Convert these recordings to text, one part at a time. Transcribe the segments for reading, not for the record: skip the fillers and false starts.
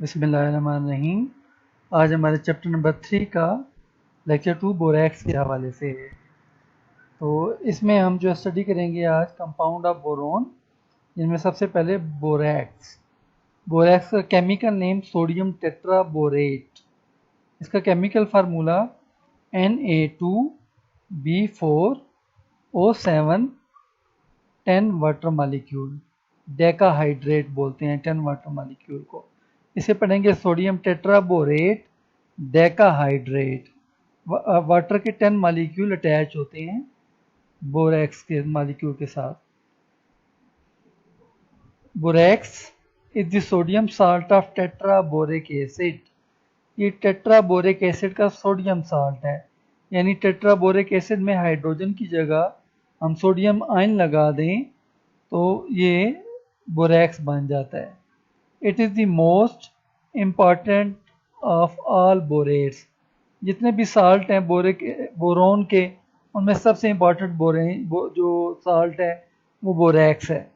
बिस्मिल्लाहिर्रहमानिर्रहीम। आज हमारे चैप्टर नंबर 3 का लेक्चर 2 बोरैक्स के हवाले से है। तो इसमें हम जो स्टडी करेंगे आज कंपाउंड ऑफ बोरोन, जिनमें सबसे पहले बोरैक्स। बोरैक्स का केमिकल नेम सोडियम टेट्राबोरेट। इसका chemical formula Na2B4O7 10 water molecule. Decahydrate बोलते हैं 10 वाटर मालिक्यूल को। इसे पढ़ेंगे सोडियम टेट्राबोरेट डेकाहाइड्रेट। वाटर के 10 मालिक्यूल अटैच होते हैं बोरैक्स के मालिक्यूल के साथ। Borax is the sodium salt of tetraboric acid. ये टेट्राबोरिक एसिड का सोडियम साल्ट है, यानी टेट्राबोरिक एसिड में हाइड्रोजन की जगह हम सोडियम आयन लगा दें तो ये बोरैक्स बन जाता है। It is the most important of all बोरेट्स। जितने भी साल्ट हैं बोरोन के, उनमें सबसे इम्पॉर्टेंट जो साल्ट है वो बोरैक्स है।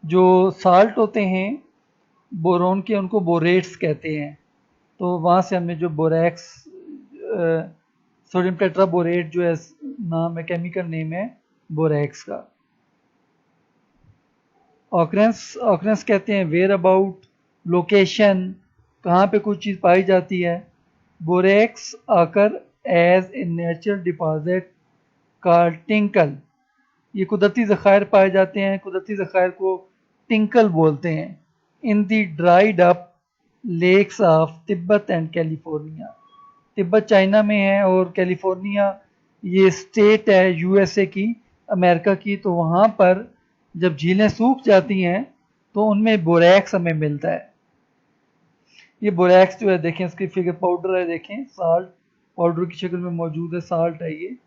जो साल्ट होते हैं बोरोन के उनको बोरेट्स कहते हैं। तो वहाँ से हमें जो बोरैक्स सोडियम टेट्राबोरेट जो है नाम है, केमिकल नेम है बोरैक्स का। ऑकरेंस कहते हैं वेयर अबाउट, लोकेशन, कहाँ पे कुछ चीज़ पाई जाती है। बोरैक्स आकर as a natural deposit called tincal. ये कुदरती ज़खायर पाए जाते हैं, कुदरती ज़खायर को टिंकल बोलते हैं। In the dried up lakes of Tibet and California. Tibet China में है और कैलिफोर्निया ये स्टेट है यूएसए की, अमेरिका की। तो वहाँ पर जब झीलें सूख जाती हैं तो उनमें बोरैक्स हमें मिलता है। ये बोरैक्स जो है देखें, इसकी फिगर पाउडर है, देखें साल्ट पाउडर की शक्ल में मौजूद है, साल्ट है ये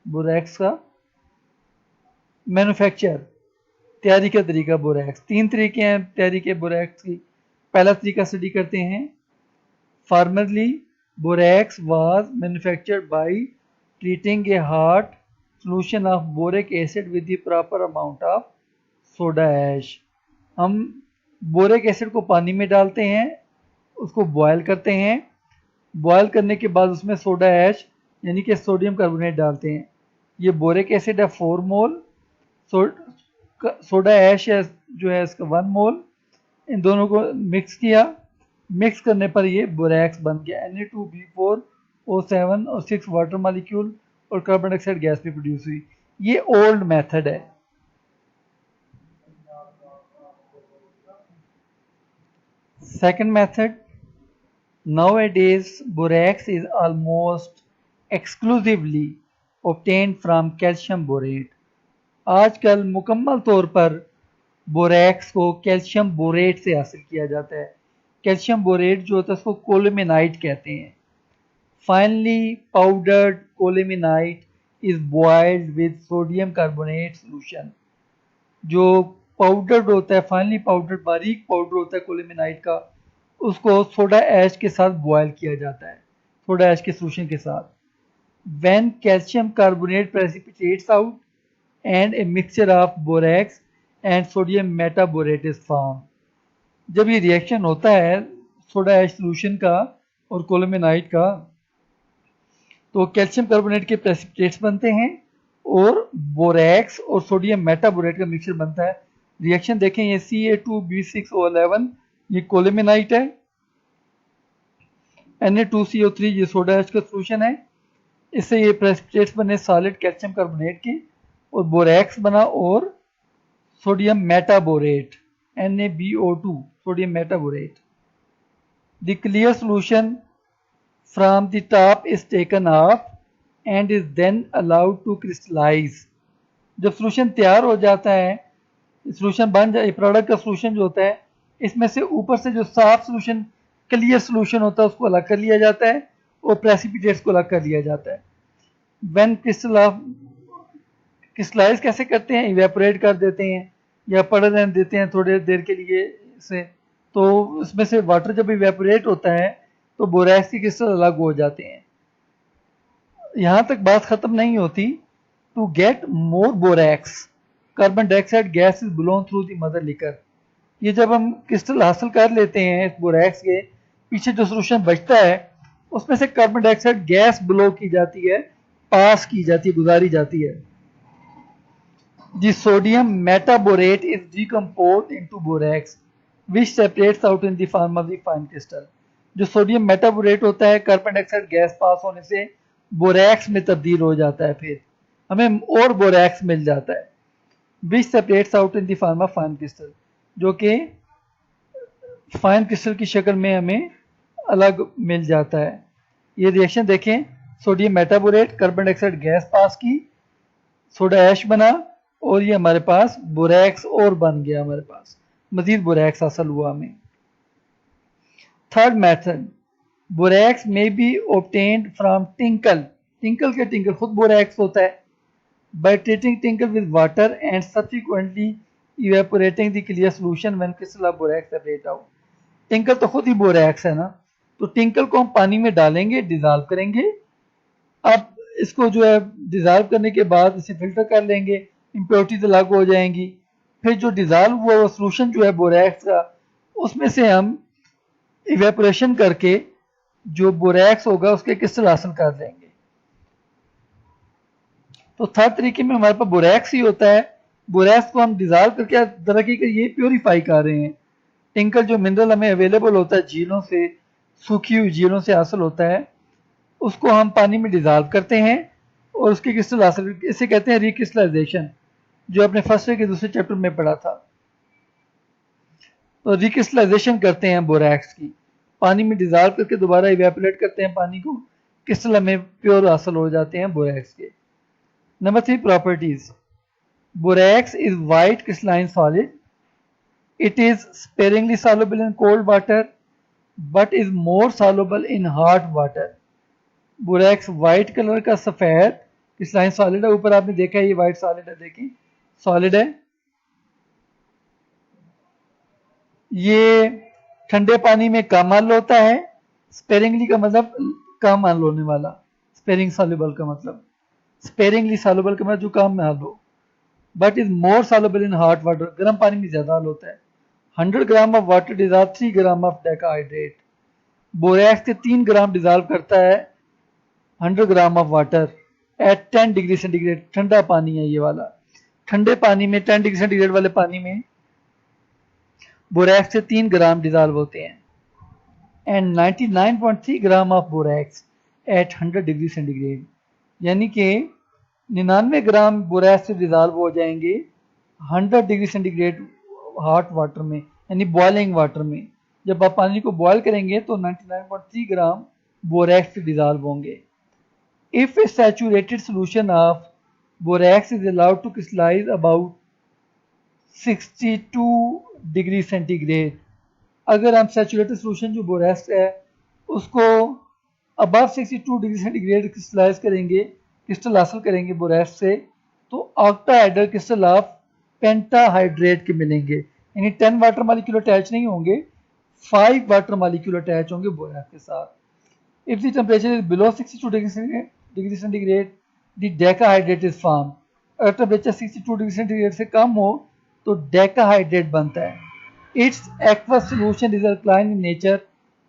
बोरैक्स का। मैन्युफैक्चर, तैयारी का तरीका बोरैक्स, 3 तरीके हैं तैयारी के बोरैक्स की। पहला तरीका स्टडी करते हैं। Formerly borax was manufactured by treating a hot solution of boric acid with the proper amount of soda ash. हम बोरिक एसिड को पानी में डालते हैं, उसको बॉयल करते हैं। बॉयल करने के बाद उसमें सोडा ऐश यानी कि सोडियम कार्बोनेट डालते हैं। ये बोरिक एसिड है 4 मोल, सोडा ऐश है जो है इसका 1 मोल। इन दोनों को मिक्स किया, मिक्स करने पर ये बोरैक्स बन गया। Na2B4O7 और 6 वाटर मालिक्यूल और कार्बन डाइऑक्साइड गैस भी प्रोड्यूस हुई। ये ओल्ड मेथड है। Second method, nowadays borax is almost exclusively obtained from calcium borate। आजकल मुकम्मल तौर पर बोरैक्स को कैल्शियम बोरेट से हासिल किया जाता है। कैल्शियम बोरेट जो होता है उसको कोलेमेनाइट कहते हैं। Finely powdered colemanite is boiled with sodium carbonate solution. जो पाउडर्ड होता है, फाइनली पाउडर्ड बारीक पाउडर होता है कोलेमेनाइट का, उसको सोडा ऐश के साथ बॉयल किया जाता है, सोडा ऐश के सॉल्यूशन के साथ। When calcium carbonate precipitates out and a mixture of borax and sodium metaborate is formed। जब ये रिएक्शन होता है सोडा ऐश सॉल्यूशन का और कोलेमेनाइट का, तो कैल्शियम कार्बोनेट के प्रेसिपिटेट्स बनते हैं और बोरैक्स और सोडियम मेटाबोरेट का मिक्सचर बनता है। रिएक्शन देखें, ये Ca2B6O11 ये कोलेमेनाइट है, Na2CO3 ये सोडा ऐश का सॉल्यूशन है। इससे ये प्रेसिपिटेट्स बने सॉलिड कैल्शियम कार्बोनेट के, और बोरैक्स बना और sodium metaborate NaBO2 sodium metaborate. The clear solution from the top is taken off and is then allowed to crystallise. जब सॉल्यूशन तैयार हो जाता है, सॉल्यूशन बन जाए, प्रोडक्ट का सॉल्यूशन जो होता है, इसमें से ऊपर से जो साफ सॉल्यूशन क्लियर सॉल्यूशन होता है उसको अलग कर लिया जाता है और प्रेसिपिटेट्स को अलग कर लिया जाता है। व्हेन क्रिस्टलाइज कैसे करते हैं, इवेपोरेट कर देते हैं या पड़ रहने देते हैं थोड़ी देर के लिए से, तो इसमें से वाटर जब इवेपोरेट होता है तो बोरैक्स के क्रिस्टल अलग हो जाते हैं। यहाँ तक बात खत्म नहीं होती। To get more borax, carbon dioxide gas is blown through the mother liquor. ये जब हम क्रिस्टल हासिल कर लेते हैं इस बोरैक्स के, पीछे जो सोल्यूशन बचता है उसमें से कार्बन डाइऑक्साइड गैस ब्लो की जाती है, पास की जाती है, गुजारी जाती है। The sodium metaborate is decomposed into borax, which separates out in the form of the fine crystal. जो सोडियम मेटाबोरेट होता है कार्बन डाइऑक्साइड गैस पास होने से बोरैक्स में तब्दील हो जाता है, फिर हमें और बोरैक्स मिल जाता है, which separates out in the form of fine crystal, जो कि फाइन क्रिस्टल की शक्ल में हमें अलग मिल जाता है। ये रिएक्शन देखें, sodium metaborate carbon dioxide gas pass की, सोडा ऐश बना, और ये हमारे पास बोरैक्स और बन गया, हमारे पास मजीद बोरैक्स हासिल हुआ हमें। थर्ड मेथड, बोरैक्स में B obtained from tinkle. Tinkle के टिंकल खुद बोरैक्स होता है। By treating tinkle with water and subsequently evaporating the clear solution when crystal of borax separate out. Tinkle तो खुद ही बोरैक्स है ना, तो टिंकल को हम पानी में डालेंगे, डिजॉल्व करेंगे। अब इसको जो है डिजॉल्व करने के बाद इसे फिल्टर कर लेंगे, इम्प्योरिटीज अलग हो जाएंगी। फिर जो डिजॉल्व हुआ वो सोल्यूशन जो है बोरैक्स का, उसमें से हम इवेपोरेशन करके जो बोरैक्स होगा उसके क्रिस्टल हासिल कर लेंगे। तो थर्ड तरीके में हमारे पास बोरैक्स ही होता है। बोरैक्स को हम डिजॉल्व करके तरह के ये प्योरीफाई कर रहे हैं। टिंकल जो मिनरल हमें अवेलेबल होता है झीलों से, सूखी हुई झीलों से हासिल होता है, उसको हम पानी में डिजॉल्व करते हैं और उसके क्रिस्टल हासिल, इसे कहते हैं रिक्रिस्टलाइजेशन, जो आपने फर्स्ट ईयर के दूसरे चैप्टर में पढ़ा था। तो रिक्रिस्टलाइजेशन करते हैं बोरैक्स की, पानी में डिजॉल्व करके दोबारा इवेपोरेट करते हैं पानी को, क्रिस्टल हमें प्योर हासिल हो जाते हैं बोरैक्स के। Number 3 properties, borax is white crystalline solid, it is sparingly soluble in cold water but is more soluble in hot water। Borax white colour का सफेद क्रिस्टलाइन सॉलिड है, ऊपर आपने देखा है ये वाइट सॉलिड है, देखिए सॉलिड है। ये ठंडे पानी में कम हल होता है, स्पेरिंगली का मतलब कम हल होने वाला, स्पेरिंग सॉल्युबल का मतलब, स्पेरिंगली सॉल्युबल का मतलब जो कम में हल हो, but is more soluble in hot water, गर्म पानी में ज्यादा हल होता है। 100 gram of water dissolve 3 gram of decahydrate. Borax के 3 ग्राम डिजॉल्व करता है 100 gram of water at 10 degree centigrade. ठंडा पानी है ये वाला, ठंडे पानी में 10 डिग्री सेंटीग्रेड वाले पानी में बोरैक्स से 3 ग्राम डिजॉल्व होते हैं, and 99.3 gram of borax at 100 degree centigrade, यानी कि 99 ग्राम बोरैक्स से डिजॉल्व हो जाएंगे 100 डिग्री सेंटीग्रेड हॉट वाटर में, यानी बॉइलिंग वाटर में। जब आप पानी को बॉयल करेंगे तो 99.3 ग्राम बोरैक्स से डिजॉल्व होंगे। If a saturated solution of borax is allowed to crystallize about 62 degree centigrade, अगर हम सैचुरेटेड सोल्यूशन जो बोरैक्स है उसको अबव 62 डिग्री सेंटीग्रेड क्रिस्टलाइज करेंगे, क्रिस्टल हासिल करेंगे बोरैक्स से, तो ऑक्टाहाइड्रल क्रिस्टल ऑफ पेंटाहाइड्रेट के मिलेंगे, यानी 10 वाटर मॉलिक्यूल अटैच नहीं होंगे, 5 वाटर मॉलिक्यूल अटैच होंगे बोरैक्स के साथ। If the temperature is below 62 degree centigrade, the decahydrate is formed। अगर टेम्परेचर 62 डिग्री सेंटीग्रेड से कम हो तो डेकाहाइड्रेट बनता है। Its aqueous solution is alkaline in nature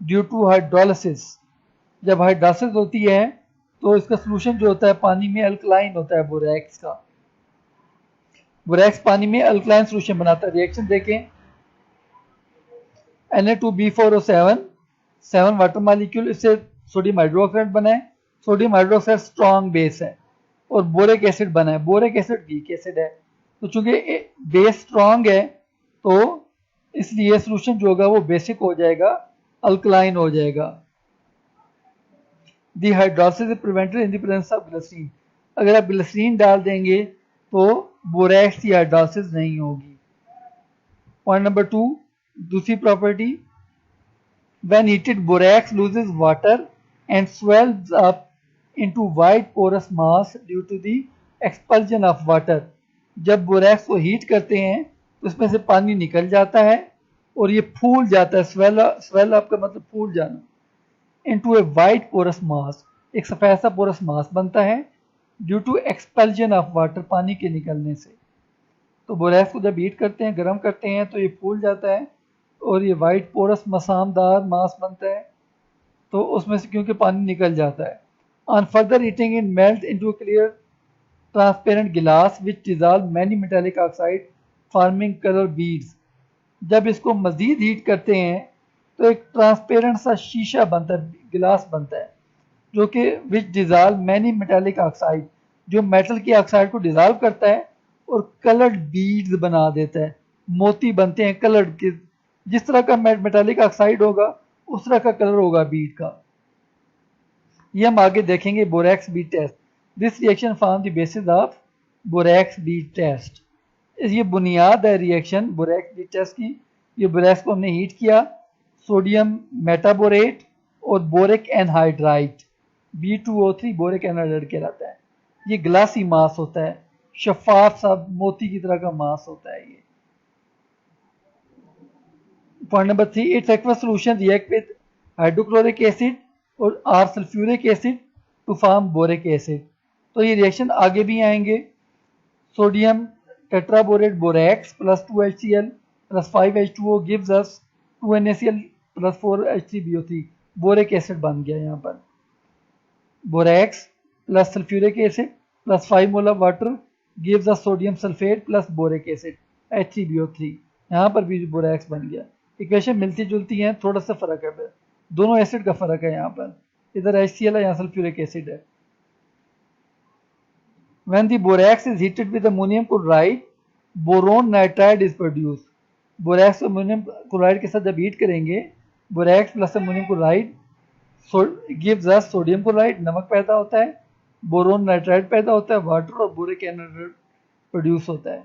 due to hydrolysis। जब हाइड्रोलिसिस होती है तो इसका सोल्यूशन जो होता है पानी में अल्कलाइन होता है बोरैक्स का। बोरैक्स पानी में अल्कलाइन सोल्यूशन बनाता है। रिएक्शन देखें, Na2B4O7, 7 वाटर मॉलिक्यूल, इससे सोडियम हाइड्रोक्साइड बना है। सोडियम हाइड्रोक्साइड स्ट्रॉन्ग बेस है और बोरिक एसिड बना है। बोरिक एसिड वीक एसिड है, तो चूंकि बेस स्ट्रॉन्ग है तो इसलिए सोल्यूशन जो होगा वो बेसिक हो जाएगा, अल्कलाइन हो जाएगा। The hydrolysis is prevented in the presence of glycerine. अगर आप ग्लिसरीन डाल देंगे तो बोरैक्स की हाइड्रोलिसिस नहीं होगी। पॉइंट नंबर 2, दूसरी property, when heated borax loses water and swells up into white porous mass due to the expulsion of water। जब बोरैक्स को हीट करते हैं तो उसमें से पानी निकल जाता है और ये फूल जाता है, स्वेल अप का मतलब फूल जाना, into a white porous mass, एक सफेद सा पोरस मास बनता है due to expulsion of water, पानी के निकलने से। तो बोरैक्स को जब हीट करते हैं, गर्म करते हैं, तो ये फूल जाता है और ये वाइट पोरस मसामदार मास बनता है। तो उसमें से क्योंकि पानी निकल जाता है। On further heating it melt into clear transparent glass which dissolve many metallic oxide forming colour beads. जब इसको मजीद हीट करते हैं तो एक ट्रांसपेरेंट सा शीशा बनता है, गिलास बनता है, जो कि विच डिजॉल्व मैनी मेटेलिक ऑक्साइड, जो मेटल की ऑक्साइड को डिजॉल्व करता है और कलर्ड बीड्स बना देता है। मोती बनते हैं कलर्ड के, जिस तरह का मेटेलिक ऑक्साइड होगा उस तरह का कलर होगा बीड का। ये हम आगे देखेंगे borax bead test. This reaction form the basis of borax bead test. ये बुनियाद है रिएक्शन बोरैक्स बीड टेस्ट की। ये बोरैक्स को हमने हीट किया, सोडियम मेटाबोरेट और boric anhydride B2O3 boric anhydride कहलाता है। ये ग्लासी मास होता है, शफाफ सा मोती की तरह का मास होता है ये। Point number 3, it's aqueous solution react with hydrochloric acid और or sulphuric acid to form boric acid. तो ये रिएक्शन आगे भी आएंगे। Sodium tetraborate borax plus 2HCl plus 5H2O gives us 2NaCl plus 4H3BO3 boric acid बन गया। यहाँ पर borax plus sulphuric acid plus 5 mole water gives us sodium sulphate plus boric acid H3BO3। यहाँ पर भी बोरैक्स बन गया। इक्वेशन मिलती जुलती हैं, थोड़ा सा फर्क है, दोनों एसिड का फर्क है। यहाँ पर इधर HCl है, यहाँ सल्फ्यूरिक एसिड है। When the borax is heated with ammonium chloride, boron nitride is produced. Borax को अमोनियम क्लोराइड के साथ जब हीट करेंगे, borax plus ammonium chloride gives us sodium chloride, नमक पैदा होता है, बोरोन नाइट्राइड पैदा होता है, वाटर और बोरिक एनहाइड्राइड प्रोड्यूस होता है।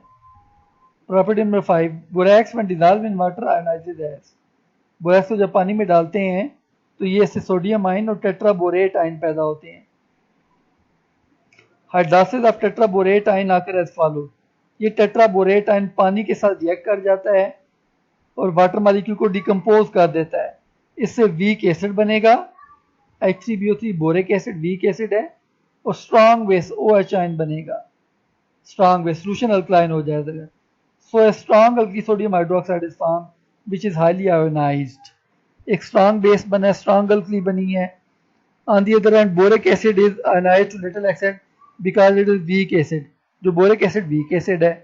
Property number 5, borax when dissolve in water ionises as. Borax को जब पानी में डालते हैं तो ये इससे सोडियम आयन और टेट्राबोरेट आयन पैदा होते हैं। Hydrolysis of tetraborate ion occur as follow. ये टेट्राबोरेट आयन पानी के साथ रिएक्ट कर जाता है और वाटर मॉलिक्यूल को डिकम्पोज कर देता है। इससे वीक एसिड बनेगा, H3BO3 boric acid weak acid है, और स्ट्रॉन्ग बेस OH आयन बनेगा। स्ट्रॉन्ग बेस सोल्यूशन अल्कलाइन हो जाएगा। सो ए स्ट्रॉन्ग अल्की sodium hydroxide is form which is highly ionised. एक स्ट्रॉन्ग बेस बना है, स्ट्रॉन्ग अल्कली बनी है। On the other hand boric acid is ionised to little extent because it is weak acid. जो boric acid weak acid है।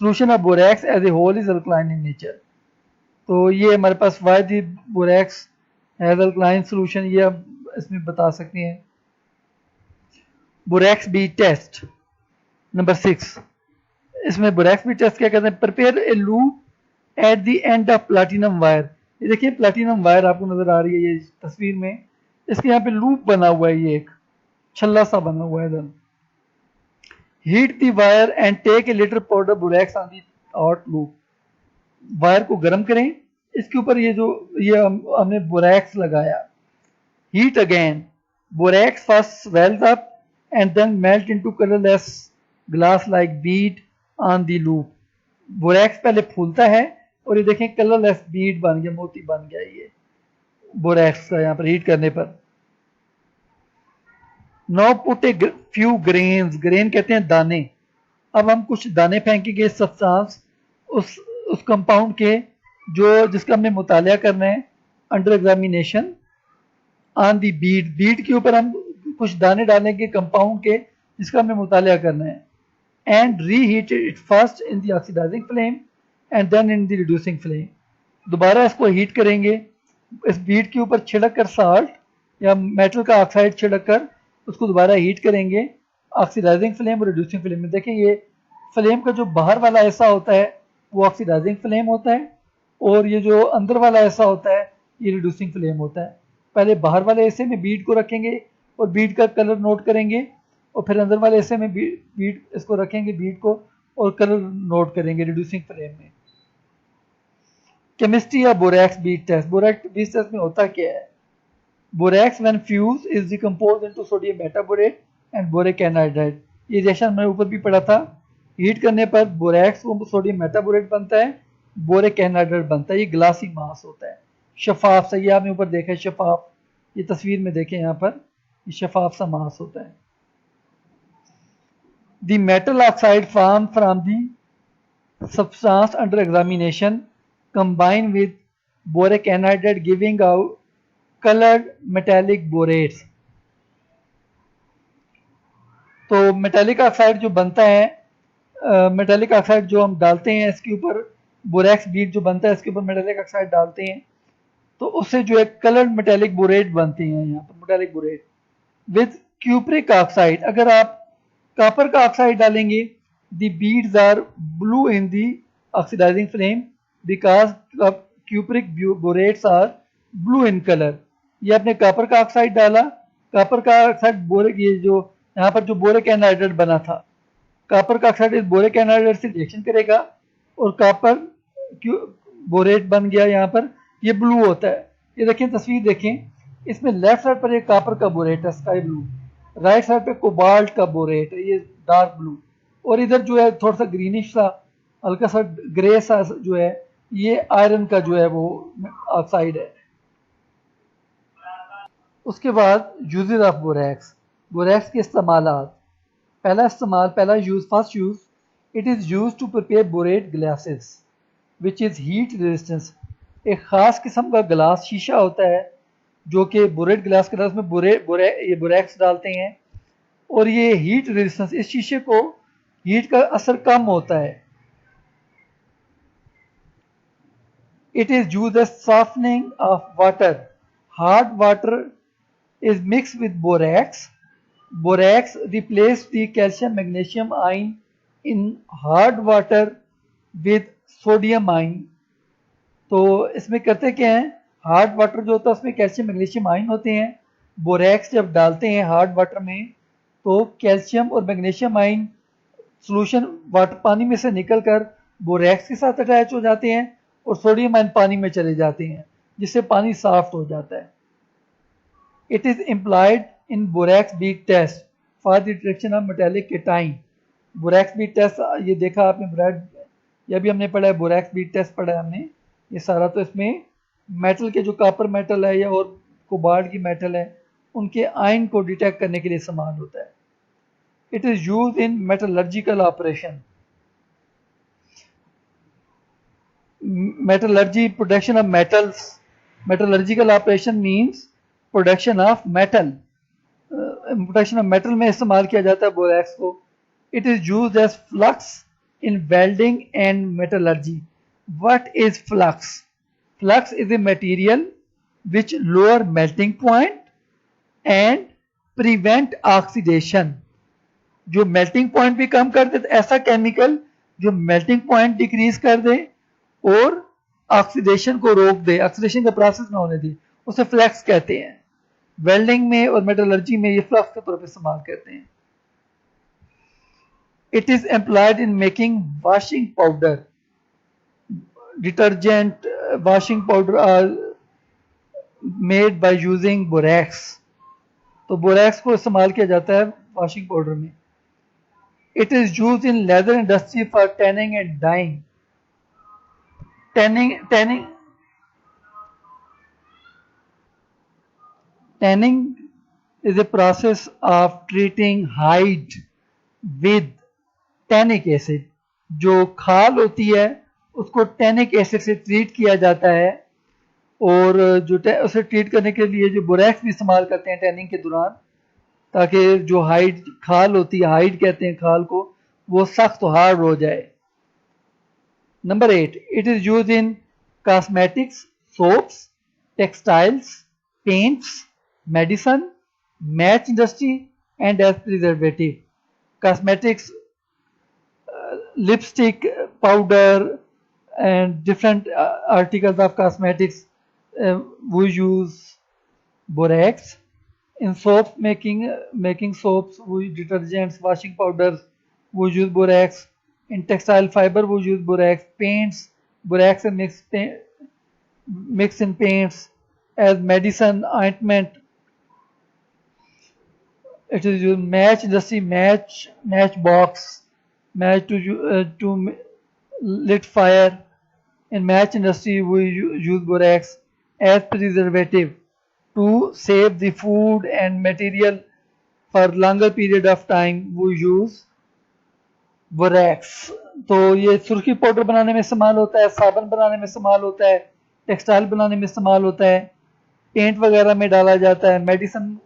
Solution of borax as a whole is alkaline in nature. तो ये हमारे पास why the borax has alkaline solution, ये हम इसमें बता सकते हैं। बोरैक्स बी टेस्ट नंबर 6, इसमें बोरैक्स बी टेस्ट क्या कहते हैं? Prepare a loop at the end of platinum wire. ये देखिए प्लैटिनम वायर आपको नजर आ रही है ये तस्वीर में, इसके यहाँ पे लूप बना हुआ है, ये एक छल्ला सा बना हुआ है इधर। Heat the wire and take a little powder borax on the hot loop. Wire को गर्म करें, इसके ऊपर ये हमने बोरैक्स लगाया। Heat again, borax first swells up and then melt into colourless glass like bead on the loop. Borax पहले फूलता है और ये देखें कलरलेस बीड बन गया, मोती बन गया ये बोरैक्स का यहाँ पर हीट करने पर। Now put a few grains, grain कहते हैं दाने। अब हम कुछ दाने फेंकेंगे सब्सटेंस उस कंपाउंड के जो जिसका हमने मुतालिया करना है under examination on the Beed. Beed के ऊपर हम कुछ दाने डालेंगे कंपाउंड के जिसका हमें मुतालिया करना है। And reheat it first in the oxidising flame and then in the reducing flame. दोबारा इसको हीट करेंगे, इस बीड के ऊपर छिड़क कर साल्ट या मेटल का ऑक्साइड छिड़क कर उसको दोबारा हीट करेंगे ऑक्सीडाइजिंग फ्लेम और रिड्यूसिंग फ्लेम में। देखिए ये फ्लेम का जो बाहर वाला हिस्सा होता है वो ऑक्सीडाइजिंग फ्लेम होता है और ये जो अंदर वाला हिस्सा होता है ये रिड्यूसिंग फ्लेम होता है। पहले बाहर वाले हिस्से में बीड को रखेंगे और बीड का कलर नोट करेंगे और फिर अंदर वाले हिस्से में बीड इसको रखेंगे बीड को और कलर नोट करेंगे रिड्यूसिंग फ्लेम में। केमिस्ट्री या borax bead test. Borax bead test में होता क्या है? Borax when fuse is decompose into sodium metaborate and boric anhydride. ये रिएक्शन हमने ऊपर भी पढ़ा था। हीट करने पर बोरैक्स को सोडियम मेटाबोरेट बनता है, बोरिक एनहाइड्राइड बनता है। ये ग्लासी मास होता है, शफाफ सा। ये आपने ऊपर देखा है शफाफ, ये तस्वीर में देखें यहाँ पर ये शफाफ सा मास होता है। The metal oxide form from the substance under examination combine with boric anhydride giving out colored metallic borates. तो मेटालिक ऑक्साइड जो बनता है, मेटालिक ऑक्साइड जो हम डालते हैं इसके ऊपर, बोरैक्स बीट जो बनता है इसके ऊपर मेटालिक ऑक्साइड डालते हैं तो उससे जो है कलर्ड मेटालिक बोरेट बनते हैं यहाँ पर, metallic borate with cupric oxide. अगर आप कॉपर का ऑक्साइड डालेंगे the beads are blue in the oxidising flame because cupric borates are blue in colour. ये आपने कॉपर का ऑक्साइड डाला, कॉपर का ऑक्साइड बोरिक, ये जो यहाँ पर जो बोरिक एनहाइड्रेट बना था, कॉपर का ऑक्साइड इस बोरिक एनहाइड्रेट से रिएक्शन करेगा और कॉपर बोरेट बन गया. यहाँ पर ये ब्लू होता है. ये देखें तस्वीर देखें, इसमें लेफ्ट साइड पर एक कॉपर का बोरेट है स्काई ब्लू, राइट साइड पे कोबाल्ट का बोरेट है ये डार्क ब्लू, और इधर जो है थोड़ा सा ग्रीनिश सा हल्का सा ग्रे सा जो है ये आयरन का जो है वो ऑक्साइड है. उसके बाद यूजेस ऑफ बोरैक्स. बोरैक्स के इस्तेमालात. पहला use, first use, it is use to prepare borate glasses which is heat resistance. एक ख़ास किस्म का ग्लास शीशा होता है जो कि बोरेट ग्लास के अंदर, उसमें ये बोरैक्स डालते हैं और ये हीट रेजिस्टेंस, इस शीशे को हीट का असर कम होता है. It is use as softening of water. Hard water is mixed with borax. Borax replaces the calcium magnesium ion in hard water with sodium ion. तो इसमें करते क्या हैं, हार्ड वाटर जो होता है उसमें कैल्शियम मैग्नीशियम आयन होते हैं. बोरैक्स जब डालते हैं हार्ड वाटर में तो कैल्शियम और मैग्नीशियम आयन सोल्यूशन वाटर पानी में से निकलकर बोरैक्स के साथ अटैच हो जाते हैं और सोडियम आयन पानी में चले जाते हैं जिससे पानी सॉफ्ट हो जाता है. It is employed in borax bead test for the detection of metallic cation. Borax bead test ये देखा आपने, ये भी हमने पढ़ा है, बोरैक्स बीट टेस्ट पढ़ा है हमने ये सारा. तो इसमें मेटल के जो कॉपर मेटल है या और कोबाल्ट की मेटल है उनके आयन को डिटेक्ट करने के लिए इस्तेमाल होता है. It is use in metallurgical operation. Metallurgy, production of metals. Metallurgical operation means production of metal. Production of metal में इस्तेमाल किया जाता है बोरैक्स को. It is use as flux in welding and metallurgy. What is flux? Flux is a material which lower melting point and prevent oxidation. जो melting point भी कम कर दे, ऐसा केमिकल जो मेल्टिंग पॉइंट डिक्रीज कर दे और ऑक्सीडेशन को रोक दे, ऑक्सीडेशन का प्रोसेस ना होने दे, उसे फ्लक्स कहते हैं. वेल्डिंग में और मेटलर्जी में ये फ्लक्स के तौर पर इस्तेमाल करते हैं. It is employed in making washing powder. Detergent, washing powder are made by using borax. तो बोरैक्स को इस्तेमाल किया जाता है वॉशिंग पाउडर में. It is use in leather industry for tanning and dyeing. Tanning is a process of treating hide with tannic acid. जो खाल होती है उसको टैनिक एसिड से ट्रीट किया जाता है और जो उसे ट्रीट करने के लिए जो बोरैक्स भी इस्तेमाल करते हैं टैनिंग के दौरान, ताकि जो हाइड खाल होती है, हाइड कहते हैं खाल को, वो सख्त हार्ड हो जाए. Number 8, it is use in cosmetics, soaps, textiles, paints, medicine, match industry and as preservative. Cosmetics, lipstick, powder and different articles of cosmetics, we use borax. In soap making soaps, we detergents, washing powders, we use borax. In textile fiber, we use borax. Paints, borax and mix in paints. As medicine, ointment. It is used match industry, match box, match to lit fire. In match industry, we use borax as preservative to save the food and material for longer period of time. We use borax, तो ये सुर्खी powder बनाने में इस्तेमाल होता है, साबुन बनाने में इस्तेमाल होता है, टेक्सटाइल बनाने में इस्तेमाल होता है, पेंट वगैरह में डाला जाता है, मेडिसिन,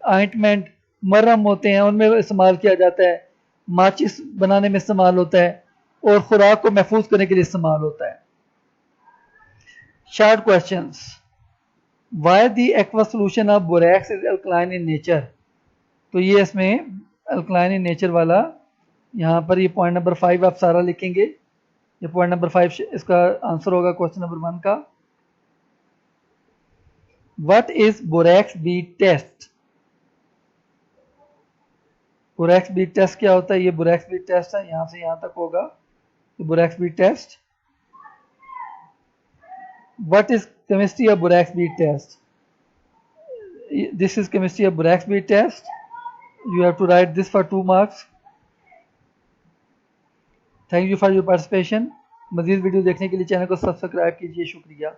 ऑइंटमेंट, मरहम होते हैं उनमें इस्तेमाल किया जाता है, माचिस बनाने में इस्तेमाल होता है और खुराक को महफूज करने के लिए इस्तेमाल होता है। Short questions. Why the aqua solution of borax is alkaline in nature, तो ये इसमें अल्कलाइन इन नेचर वाला, यहाँ पर ये पॉइंट नंबर 5 आप सारा लिखेंगे, ये पॉइंट नंबर 5 इसका आंसर होगा क्वेश्चन नंबर 1 का। What is borax bead test, borax bead test क्या होता है, ये बोरैक्स बीट टेस्ट है, यहाँ से यहाँ तक होगा borax bead test. What is chemistry of borax bead test, this is chemistry of borax bead test, you have to write this for 2 marks. Thank you for your participation. मजीद video देखने के लिए चैनल को subscribe कीजिए। शुक्रिया।